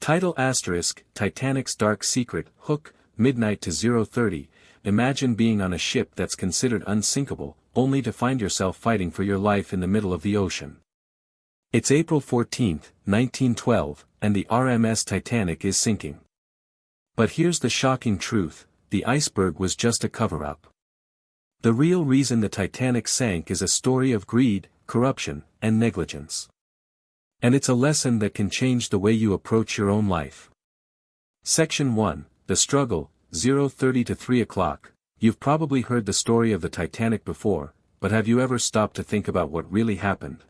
Title *, Titanic's Dark Secret, Hook, Midnight to 0:30, imagine being on a ship that's considered unsinkable, only to find yourself fighting for your life in the middle of the ocean. It's April 14, 1912, and the RMS Titanic is sinking. But here's the shocking truth, the iceberg was just a cover-up. The real reason the Titanic sank is a story of greed, corruption, and negligence. And it's a lesson that can change the way you approach your own life. Section 1, The Struggle, 0:30 to 3 o'clock. You've probably heard the story of the Titanic before, but have you ever stopped to think about what really happened?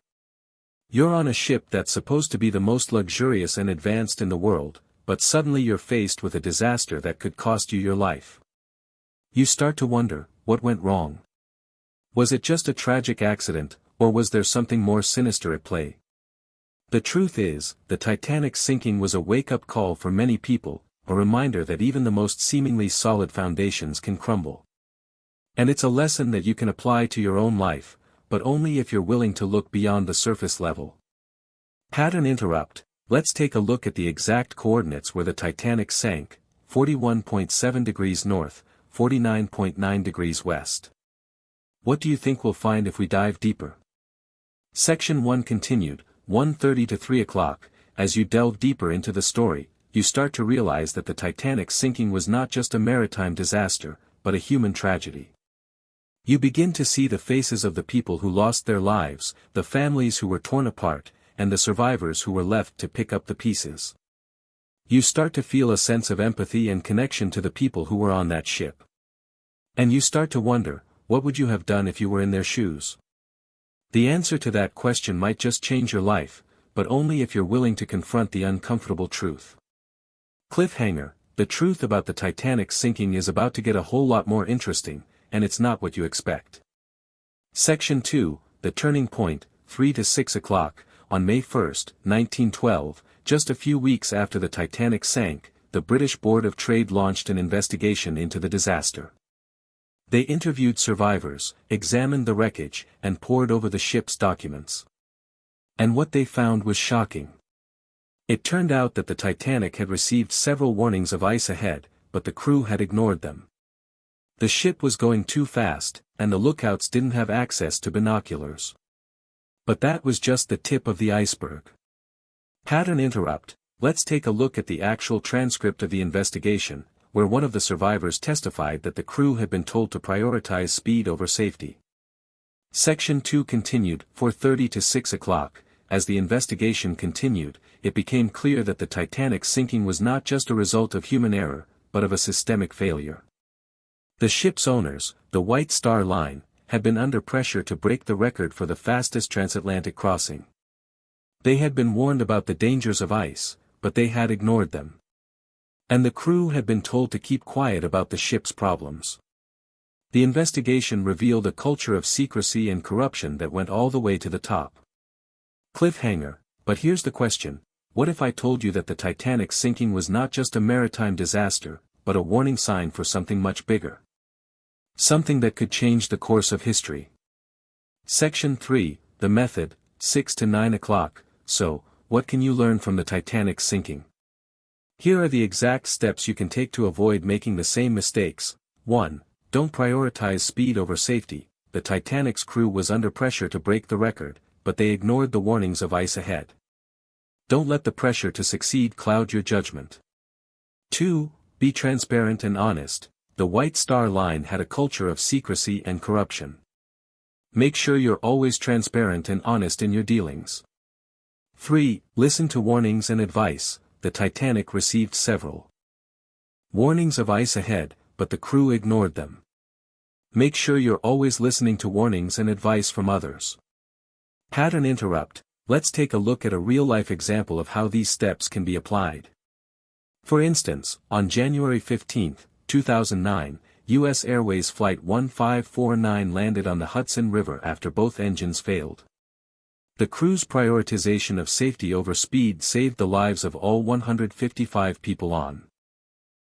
You're on a ship that's supposed to be the most luxurious and advanced in the world, but suddenly you're faced with a disaster that could cost you your life. You start to wonder, what went wrong? Was it just a tragic accident, or was there something more sinister at play? The truth is, the Titanic's sinking was a wake-up call for many people, a reminder that even the most seemingly solid foundations can crumble. And it's a lesson that you can apply to your own life, but only if you're willing to look beyond the surface level. Pattern interrupt, let's take a look at the exact coordinates where the Titanic sank, 41.7 degrees north, 49.9 degrees west. What do you think we'll find if we dive deeper? Section 1 continued, 1:30 to 3 o'clock, as you delve deeper into the story, you start to realize that the Titanic's sinking was not just a maritime disaster, but a human tragedy. You begin to see the faces of the people who lost their lives, the families who were torn apart, and the survivors who were left to pick up the pieces. You start to feel a sense of empathy and connection to the people who were on that ship. And you start to wonder, what would you have done if you were in their shoes? The answer to that question might just change your life, but only if you're willing to confront the uncomfortable truth. Cliffhanger, the truth about the Titanic's sinking is about to get a whole lot more interesting, and it's not what you expect. Section 2, The Turning Point, 3 to 6 o'clock, on May 1, 1912, just a few weeks after the Titanic sank, the British Board of Trade launched an investigation into the disaster. They interviewed survivors, examined the wreckage, and pored over the ship's documents. And what they found was shocking. It turned out that the Titanic had received several warnings of ice ahead, but the crew had ignored them. The ship was going too fast, and the lookouts didn't have access to binoculars. But that was just the tip of the iceberg. Pattern interrupt, let's take a look at the actual transcript of the investigation, where one of the survivors testified that the crew had been told to prioritize speed over safety. Section 2 continued, 4:30 to 6 o'clock, as the investigation continued, it became clear that the Titanic's sinking was not just a result of human error, but of a systemic failure. The ship's owners, the White Star Line, had been under pressure to break the record for the fastest transatlantic crossing. They had been warned about the dangers of ice, but they had ignored them. And the crew had been told to keep quiet about the ship's problems. The investigation revealed a culture of secrecy and corruption that went all the way to the top. Cliffhanger, but here's the question, what if I told you that the Titanic's sinking was not just a maritime disaster, but a warning sign for something much bigger? Something that could change the course of history. Section 3, The Method, 6 to 9 o'clock, so, what can you learn from the Titanic's sinking? Here are the exact steps you can take to avoid making the same mistakes. 1. Don't prioritize speed over safety. The Titanic's crew was under pressure to break the record, but they ignored the warnings of ice ahead. Don't let the pressure to succeed cloud your judgment. 2. Be transparent and honest. The White Star Line had a culture of secrecy and corruption. Make sure you're always transparent and honest in your dealings. 3. Listen to warnings and advice. The Titanic received several warnings of ice ahead, but the crew ignored them. Make sure you're always listening to warnings and advice from others. Pattern interrupt, let's take a look at a real-life example of how these steps can be applied. For instance, on January 15, 2009, U.S. Airways Flight 1549 landed on the Hudson River after both engines failed. The crew's prioritization of safety over speed saved the lives of all 155 people on